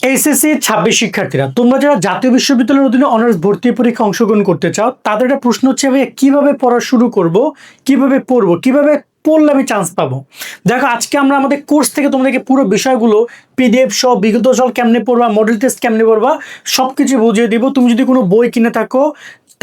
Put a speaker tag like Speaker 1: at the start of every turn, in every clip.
Speaker 1: HSC 26 শিক্ষার্থীরা, তোমরা যারা জাতীয় বিশ্ববিদ্যালয়ের অধীনে অনার্স ভর্তি পরীক্ষা অংশগ্রহণ করতে চাও, তাদের একটা প্রশ্ন হচ্ছে ভাই কিভাবে পড়া শুরু করব, কিভাবে পড়বো, কিভাবে পড়লে আমি চান্স পাবো। দেখো, আজকে আমরা আমাদের কোর্স থেকে তোমাদেরকে পুরো বিষয়গুলো পিডিএফ সহ বিগত সাল কেমনে পড়বা, মডেল টেস্ট কেমনে পড়বা, সব কিছু বুঝিয়ে দিব। তুমি যদি কোনো বই কিনে থাকো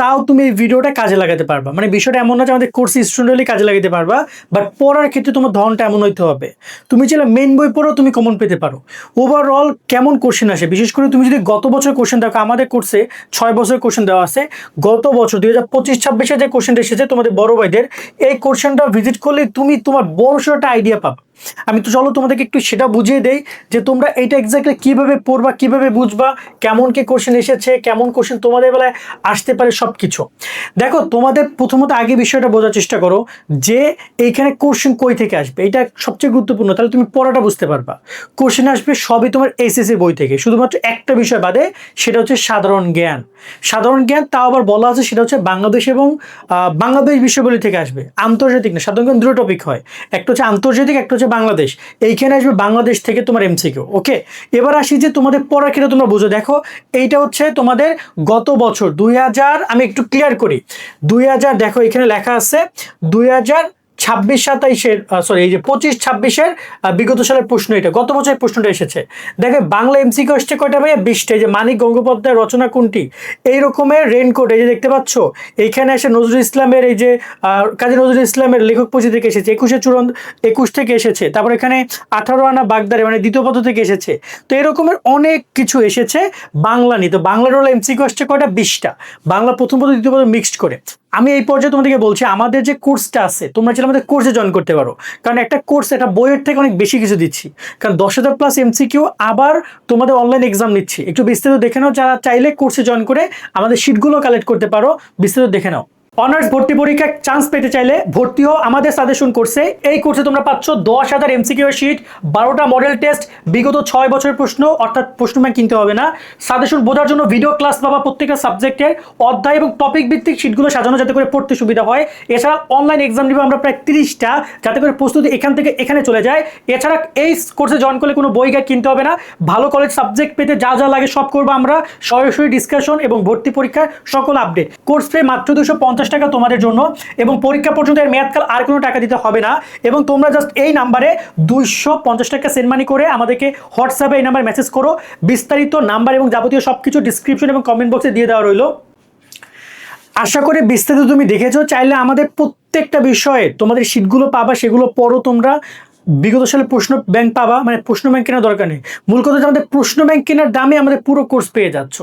Speaker 1: তাও তুমি এই ভিডিওটা কাজে লাগাতে পারবা। মানে বিষয়টা এমন না যে আমাদের কোর্স স্টুডেন্টলি কাজে লাগাতে পারবা, বাট পড়ার ক্ষেত্রে তোমার ধরনটা এমন হইতে হবে। তুমি চাইলে মেন বই পড়ো, তুমি কমন পেতে পারো। ওভারঅল কেমন কোশ্চেন আসে, বিশেষ করে তুমি যদি গত বছর কোশ্চেন দেখো, আমাদের কোর্সে 6 বছরের কোশ্চেন দেওয়া আছে। গত বছর 2025-26 যে কোশ্চেনটা এসেছে তোমাদের বড় ভাইদের, এই কোশ্চেনটা ভিজিট করলে তুমি তোমার বড় একটা আইডিয়া পাবা। আমি তো চলো তোমাদেরকে একটু সেটা বুঝিয়ে দেই যে তোমরা এটা এক্স্যাক্টলি কিভাবে পড়বা, কিভাবে বুঝবা, কেমন কি কোশ্চেন এসেছে, কেমন কোশ্চেন তোমাদের বেলায় আসতে পারে, সব কিছু। দেখো, তোমাদের প্রথমত আগে বিষয়টা বোঝার চেষ্টা করো যে এইখানে কোশ্চেন কই থেকে আসবে, এটা সবচেয়ে গুরুত্বপূর্ণ। তাহলে তুমি পড়াটা বুঝতে পারবা। কোশ্চেন আসবে সবই তোমার এসএসসি বই থেকে, শুধুমাত্র একটা বিষয় বাদে, সেটা হচ্ছে সাধারণ জ্ঞান। সাধারণ জ্ঞান তাও আবার বলা আছে সেটা হচ্ছে বাংলাদেশ এবং বাংলাদেশ বিশ্ববিদ্যালয় থেকে আসবে, আন্তর্জাতিক না। সাধারণ জ্ঞান দুটো টপিক হয়, একটা হচ্ছে আন্তর্জাতিক, একটা হচ্ছে বাংলাদেশ। এইখানে আসবে বাংলাদেশ থেকে তোমার এমসিকিউ। ওকে, এবার আসি যে তোমাদের পড়ার ক্ষেত্রে তোমরা বুঝো। দেখো, এইটা হচ্ছে তোমাদের গত বছর 2000, আমি একটু ক্লিয়ার করি। 2000, দেখো এখানে লেখা আছে 2026-27-এর, সরি, এই যে 25-26-এর বিগত সালের প্রশ্ন। এটা গত বছরের প্রশ্নটা এসেছে। দেখে বাংলা এমসিকিউ আসছে কয়টা ভাইয়া? 20টা। যে মানিক গঙ্গোপাধ্যায়ের রচনা কোনটি, এই রকমের রেইনকোট, এই যে দেখতে পাচ্ছ। এইখানে এসে নজরুল ইসলামের, এই যে কাজী নজরুল ইসলামের লেখক পরিচয় থেকে এসেছে, 21 থেকে এসেছে। তারপর এখানে 18 আনা বাগদারে, মানে দ্বিতীয় পদ থেকে এসেছে। তো এরকমের অনেক কিছু এসেছে বাংলা নিয়ে। তো বাংলার হলো এমসিকিউ আসছে কয়টা? 20টা। বাংলা প্রথম পদ দ্বিতীয় পদ মিক্সড করে। আমি এই পর্যায়ে তোমাদেরকে বলছি, আমাদের যে কোর্সটা আছে, তোমরা চাইলে আমাদের কোর্সে জয়েন করতে পারো। কারণ একটা কোর্স, এটা বইয়ের থেকে অনেক বেশি কিছু দিচ্ছি। কারণ 10,000 প্লাস এমসিকিউ, আবার তোমাদের অনলাইন এক্সাম নিচ্ছি। একটু বিস্তারিত দেখে নাও, যারা চাইলে কোর্সে জয়েন করে আমাদের শিটগুলো কালেক্ট করতে পারো। বিস্তারিত দেখে নাও। অনার্স ভর্তি পরীক্ষায় চান্স পেতে চাইলে ভর্তি হও আমাদের সাজেশন কোর্সে। এই কোর্সে তোমরা পাচ্ছ 10,000 এমসিকিউ শিট, 12টা মডেল টেস্ট, বিগত 6 বছরের প্রশ্ন, অর্থাৎ প্রশ্ন ব্যাংক কিনতে হবে না। সাজেশন বোঝার জন্য ভিডিও ক্লাস পাবা, প্রত্যেকটা সাবজেক্টের অধ্যায় এবং টপিক ভিত্তিক শিটগুলো সাজানো, যাতে করে পড়তে সুবিধা হয়। এছাড়া অনলাইন এক্সাম নিবে আমরা প্রায় 30টা, যাতে করে প্রস্তুতি এখান থেকে এখানে চলে যায়। এছাড়া এই কোর্সে জয়েন করলে কোনো বই গাইড কিনতে হবে না। ভালো কলেজ সাবজেক্ট পেতে যা যা লাগে সব করবো আমরা, সরাসরি ডিসকাশন এবং ভর্তি পরীক্ষার সকল আপডেট। কোর্স ফি মাত্র 250 টাকা তোমাদের জন্য, এবং পরীক্ষা পর্যন্ত এর মেয়াদকাল আর কোনো টাকা দিতে হবে না। এবং তোমরা জাস্ট এই নাম্বারে 250 টাকা সেন্ড মানি করে আমাদেরকে হোয়াটসঅ্যাপে এই নাম্বারে মেসেজ করো। বিস্তারিত নাম্বার এবং যাবতীয় সবকিছু ডিসক্রিপশন এবং কমেন্ট বক্সে দিয়ে দেওয়া রইল। আশা করি বিস্তারিত তুমি দেখেছো। চাইলে আমাদের প্রত্যেকটা বিষয়ে তোমাদের শীটগুলো পাবা, সেগুলো পড়ো তোমরা। বিগত সালে প্রশ্ন ব্যাংক পাবা, মানে প্রশ্ন ব্যাংক কেনার দরকার নেই। মূল কথা হচ্ছে আমাদের প্রশ্ন ব্যাংক কেনার দামে আমাদের পুরো কোর্স পেয়ে যাচ্ছ।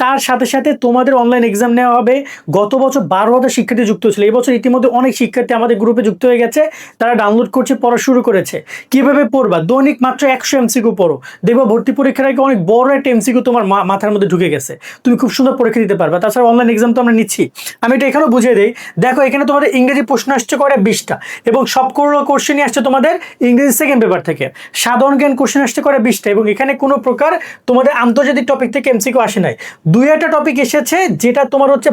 Speaker 1: তার সাথে সাথে তোমাদের অনলাইন এক্সাম নেওয়া হবে। গত বছর 12,000 শিক্ষার্থী যুক্ত ছিল, এই বছর ইতিমধ্যে অনেক শিক্ষার্থী আমাদের গ্রুপে যুক্ত হয়ে গেছে। তারা ডাউনলোড করছে, পড়া শুরু করেছে। কিভাবে পড়বা? দৈনিক মাত্র 100 এমসিকিউ পড়ো, দেখবো ভর্তি পরীক্ষার আগে অনেক বড় একটা এমসিকিউ তোমার মাথার মধ্যে ঢুকে গেছে। তুমি খুব সুন্দর পরীক্ষা দিতে পারবা। তাছাড়া অনলাইন এক্সাম তো আমরা নিচ্ছি। আমি এটা এখানেও বুঝিয়ে দিই। দেখো, এখানে তোমাদের ইংরেজি প্রশ্ন আসছে কয়টা? 20টা, এবং সবগুলো কোশ্চেনই আসছে তোমাদের ইংরেজি সেকেন্ড পেপার থেকে। সাধারণ জ্ঞান কোশ্চেন আসছে করে 20টা, এবং এখানে কোনো প্রকার তোমাদের আন্তর্জাতিক টপিক থেকে এমসিকিউ আসে নাই। 2-একটা টপিক এসেছে যেটা তোমার হচ্ছে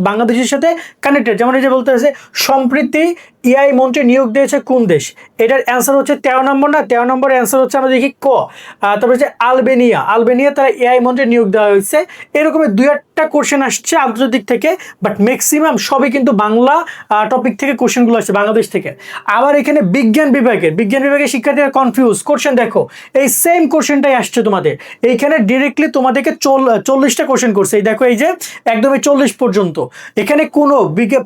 Speaker 1: বাংলাদেশের সাথে কানেক্টেড। যেমন এই যে বলতে আছে, সম্প্রতি এআই মন্ত্রী নিয়োগ দিয়েছে কোন দেশ? এটার অ্যান্সার হচ্ছে 13 নম্বর। না, 13 নম্বরের অ্যান্সার হচ্ছে আমরা দেখি ক। তারপরে হচ্ছে আলবেনিয়া তারা এআই মন্ত্রী নিয়োগ দেওয়া হয়েছে। এরকমের 2-একটা কোশ্চেন আসছে আন্তর্জাতিক থেকে, বাট ম্যাক্সিমাম সবই কিন্তু বাংলা টপিক থেকে কোশ্চেনগুলো আসছে, বাংলাদেশ থেকে। আবার এখানে বিজ্ঞান বিভাগের শিক্ষার্থীরা কনফিউজ। কোশ্চেন দেখো, এই সেম কোশ্চেনটাই আসছে তোমাদের এইখানে ডিরেক্টলি তোমাদেরকে 40টা কোশ্চেন করছে। এই দেখো, এই যে একদমই 40 পর্যন্ত। এখানে কোনো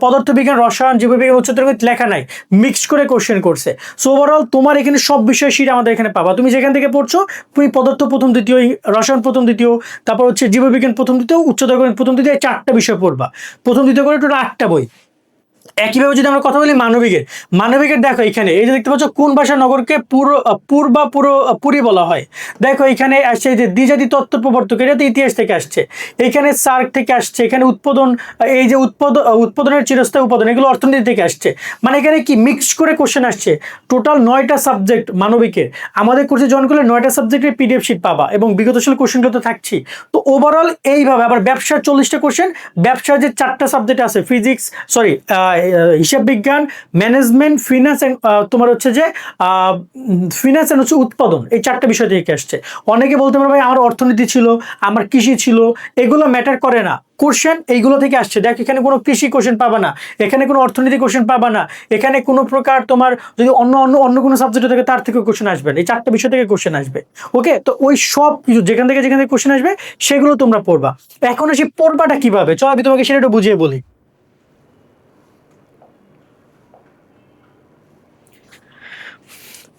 Speaker 1: পদার্থবিজ্ঞান, রসায়ন, জীববিজ্ঞান, উচ্চতর লেখা নাই, মিক্সড করে কোশ্চেন করছে। সো ওভারঅল তোমার এখানে সব বিষয় শিট আমাদের এখানে পাবা। তুমি যেখান থেকে পড়ছো, তুমি পদার্থ প্রথম দ্বিতীয়, রসায়ন প্রথম দ্বিতীয়, তারপর হচ্ছে জীববিজ্ঞান প্রথম দ্বিতীয়, উচ্চতর প্রথম দ্বিতীয়, 4টা বিষয় পড়বা। প্রথম দ্বিতীয় করে টোটাল 8টা বই। একইভাবে যদি আমরা কথা বলি মানবিকের দেখো, এখানে এই যে দেখতে পাচ্ছ, কোন ভাষা নগরকে পুরী বলা হয়। দেখো এখানে আসছে যে দ্বিজাতি তত্ত্ব প্রবর্তক, এটা তো ইতিহাস থেকে আসছে। এখানে সার্ক থেকে আসছে। এখানে উৎপাদন, এই যে উৎপাদনের চিরস্থায়ী উপাদান, এগুলো অর্থনীতি থেকে আসছে। মানে এখানে কি মিক্স করে কোশ্চেন আসছে। টোটাল 9টা সাবজেক্ট মানবিকের। আমাদের কোর্সে জয়েন করলে 9টা সাবজেক্টের পিডিএফ শিট পাবা, এবং বিগত সালের কোশ্চেনগুলো তো থাকছি। তো ওভারঅল এইভাবে। আবার ব্যবসার 40টা কোশ্চেন, ব্যবসার যে 4টা সাবজেক্ট আছে, ফিজিক্স, সরি, হিসাব বিজ্ঞান, ম্যানেজমেন্ট, ফিনান্স অ্যান্ড তোমার হচ্ছে যে ফিনান্স অ্যান্ড হচ্ছে উৎপাদন, এই 4টা বিষয় থেকে আসছে। অনেকে বলতে পারবে ভাই আমার অর্থনীতি ছিল, আমার কৃষি ছিল, এগুলো ম্যাটার করে না। কোশ্চেন এইগুলো থেকে আসছে। দেখ এখানে কোনো কৃষি কোশ্চেন পাবা না, এখানে কোনো অর্থনীতি কোশ্চেন পাবা না, এখানে কোনো প্রকার তোমার যদি অন্য কোনো সাবজেক্ট থাকে তার থেকে কোশ্চেন আসবে, এই 4টা বিষয় থেকে কোশ্চেন আসবে। ওকে, তো ওই সব কিছু যেখান থেকে কোশ্চেন আসবে সেগুলো তোমরা পড়বা। এখন এসে পড়বাটা কিভাবে, চল আমি তোমাকে সেটা একটু বুঝিয়ে বলি।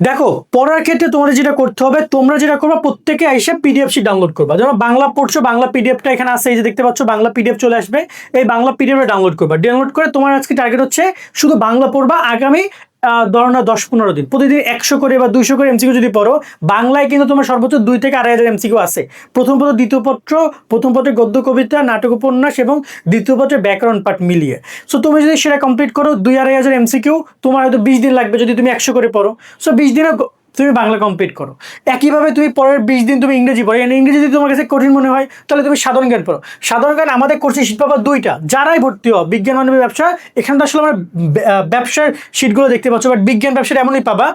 Speaker 1: দেখো পড়ার ক্ষেত্রে তোমাদের যেটা করতে হবে, তোমরা যেটা করবা প্রত্যেকে এসে পিডিএফ শিট ডাউনলোড করবা। যেমন বাংলা পড়ছো, বাংলা পিডিএফটা এখানে আছে, এই যে দেখতে পাচ্ছ বাংলা পিডিএফ চলে আসবে, এই বাংলা পিডিএফটা ডাউনলোড করবা। ডাউনলোড করে তোমার আজকে টার্গেট হচ্ছে শুধু বাংলা পড়বা আগামী ধরো না 10-15 দিন, প্রতিদিন 100 করে বা 200 করে এমসিকিউ যদি পড়ো, বাংলায় কিন্তু তোমার সর্বোচ্চ 2 থেকে 2,500 এমসিকিউ আছে। প্রথম পত্র, দ্বিতীয় পত্র, প্রথম পত্রে গদ্য কবিতা, নাটক, উপন্যাস এবং দ্বিতীয় পত্রে ব্যাকরণ পাঠ মিলিয়ে। সো তুমি যদি সেটা কমপ্লিট করো 2,000-2,500 এমসিকিউ, তোমার হয়তো 20 দিন লাগবে যদি তুমি 100 করে পড়ো। সো 20 দিনে তুমি বাংলা কমপ্লিট করো। একইভাবে তুমি পরের 20 দিন তুমি ইংরেজি পড়ো, ইংরেজি যদি তোমার কাছে কঠিন মনে হয় তাহলে তুমি সাধারণ জ্ঞান পড়ো। সাধারণ জ্ঞান আমাদের কোর্সে শীট পাবা 2টা, যারাই ভর্তি হও বিজ্ঞান মানবিক ব্যবসা, এখানে তো আসলে আমরা ব্যবসার শীটগুলো দেখতে পাচ্ছ, বাট বিজ্ঞান ব্যবসাটা এমনই পাবা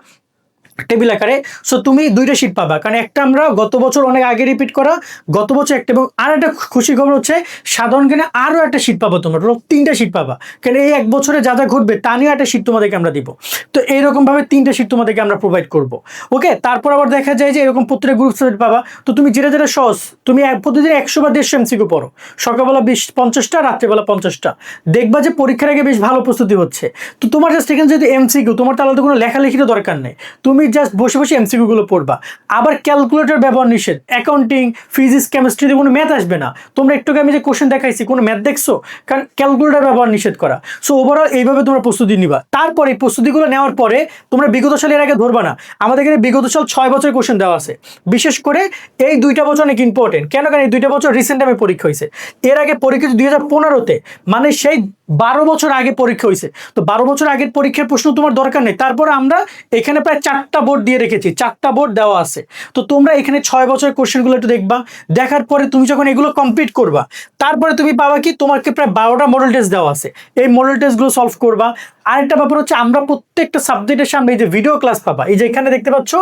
Speaker 1: টেবিল আকারে। সো তুমি 2টা শীট পাবা, কারণ একটা আমরা গত বছর অনেক আগে রিপিট করা, গত বছর একটা, এবং আর একটা খুশি খবর হচ্ছে সাধারণ জ্ঞানে আরও একটা শীট পাবো, তোমরা 3টা শীট পাবা, কারণ এই 1 বছরে যা যা ঘটবে তা নিয়ে একটা শীট তোমাদেরকে আমরা দিব। তো এইরকমভাবে 3টা শীট তোমাদেরকে আমরা প্রোভাইড করব। ওকে, তারপর আবার দেখা যায় যে এরকম প্রত্যেকটা গ্রুপ সাবজেক্ট পাবা। তো তুমি যেটা সহজ, তুমি প্রতিদিন 100 বা 150 এমসিকিউ পড়ো, সকালবেলা 50টা, রাত্রেবেলা 50টা, দেখবা যে পরীক্ষার আগে বেশ ভালো প্রস্তুতি হচ্ছে। তো তোমার জাস্ট এখানে যদি এমসিকিউ, তোমার তো আলাদা কোনো লেখালেখিরও দরকার নেই, তুমি জাস্ট বসে বসে এমসিকিউ গুলো পড়বা। আবার ক্যালকুলেটর ব্যবহার নিষেধ, অ্যাকাউন্টিং, ফিজিক্স, কেমিস্ট্রিতে কোনো ম্যাথ আসবে না। তোমরা একটু আমি যে কোশ্চেন দেখাইছি কোনো ম্যাথ দেখছো, কারণ ক্যালকুলেটর ব্যবহার নিষেধ করা। সো ওভারঅল এইভাবে তোমরা প্রস্তুতি নিবা। তারপরে প্রস্তুতিগুলো নেওয়ার পরে তোমরা বিগত সালের আগে ধরবা না, আমাদের এখানে বিগত সাল 6 বছরের কোশ্চেন দেওয়া আছে। বিশেষ করে এই 2টা বছর অনেক ইম্পর্টেন্ট, কেন কারণ এই 2টা বছর রিসেন্ট টাইমে পরীক্ষা হয়েছে। এর আগে পরীক্ষা 2015-তে, মানে সেই 12 বছর আগে পরীক্ষা হয়েছে। তো 12 বছর আগের পরীক্ষার প্রশ্ন তোমার দরকার নেই। তারপর আমরা এখানে প্রায় 4টা বোর্ড দিয়ে রেখেছি, 4টা বোর্ড দেওয়া আছে। তো তোমরা এখানে 6 বছরের কোশ্চেনগুলো একটু দেখবা, দেখার পরে তুমি যখন এগুলো কমপ্লিট করবা, তারপরে তুমি পাবা কি তোমাকে প্রায় 12টা মডেল টেস্ট দেওয়া আছে, এই মডেল টেস্টগুলো সলভ করবা। আরেকটা ব্যাপার হচ্ছে আমরা প্রত্যেকটা সাবজেক্টের সামনে এই যে ভিডিও ক্লাস পাবা, এই যে এখানে দেখতে পাচ্ছ,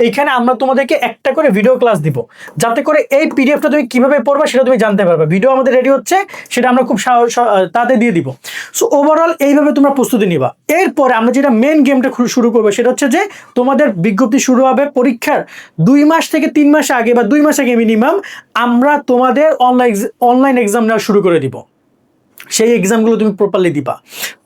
Speaker 1: এইখানে আমরা তোমাদেরকে একটা করে ভিডিও ক্লাস দিব, যাতে করে এই পিডিএফটা তুমি কিভাবে পড়বা সেটা তুমি জানতে পারবে। ভিডিও আমাদের রেডি হচ্ছে, সেটা আমরা খুব তাড়াতাড়ি দিয়ে দিব। সো ওভারঅল এইভাবে তোমরা প্রস্তুতি নিবা। এরপরে আমরা যেটা মেন গেমটা শুরু করবো সেটা হচ্ছে যে তোমাদের বিজ্ঞপ্তি শুরু হবে পরীক্ষার 2 মাস থেকে 3 মাস আগে বা 2 মাস আগে মিনিমাম, আমরা তোমাদের অনলাইন এক্সাম নেওয়া শুরু করে দিব। সেই এক্সামগুলো তুমি প্রপারলি দিবা,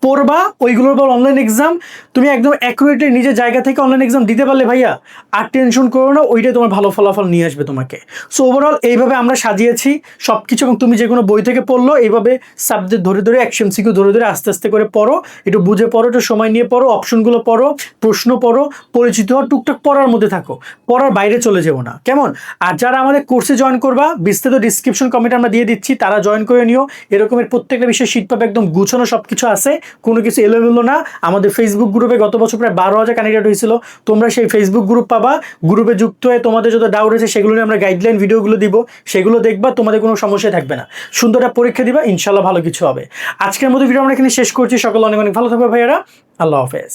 Speaker 1: পড়বা, ওইগুলোর পর অনলাইন এক্সাম তুমি একদম অ্যাকুরেটলি নিজের জায়গা থেকে অনলাইন এক্সাম দিতে পারলে ভাইয়া আর টেনশন করো না, ওইটাই তোমার ভালো ফলাফল নিয়ে আসবে তোমাকে। সো ওভারঅল এইভাবে আমরা সাজিয়েছি সব কিছু, এবং তুমি যে কোনো বই থেকে পড়লো এইভাবে সাবজেক্ট ধরে ধরে এমসিকিউ ধরে ধরে আস্তে আস্তে করে পড়ো, একটু বুঝে পড়ো, একটু সময় নিয়ে পড়ো, অপশনগুলো পড়ো, প্রশ্ন পড়ো, পরিচিত হও, টুকটাক পড়ার মধ্যে থাকো, পড়ার বাইরে চলে যাবো না, কেমন? আর যারা আমাদের কোর্সে জয়েন করবা, বিস্তারিত ডিসক্রিপশন কমেন্ট আমরা দিয়ে দিচ্ছি, তারা জয়েন করে নিও। এরকমের প্রত্যেকটা বিষয়ে শীট পাবে, একদম গুছানো সব কিছু আছে, কোনো কিছু এলোমেলো না। আমাদের ফেসবুক গ্রুপে গত বছর প্রায় 12,000 কানেক্টেড হয়েছিল, তোমরা সেই ফেসবুক গ্রুপ পাবা, গ্রুপে যুক্ত হয়ে তোমাদের যত ডাউট আছে সেগুলো নিয়ে আমরা গাইডলাইন ভিডিওগুলো দিব, সেগুলো দেখবা, তোমাদের কোনো সমস্যা থাকবে না, সুন্দর একটা পরীক্ষা দিবা, ইনশাল্লাহ ভালো কিছু হবে। আজকের মতো ভিডিও আমরা এখানে শেষ করছি, সকলে অনেক অনেক ভালো থাকবে ভাইয়ারা, আল্লাহ হাফেজ।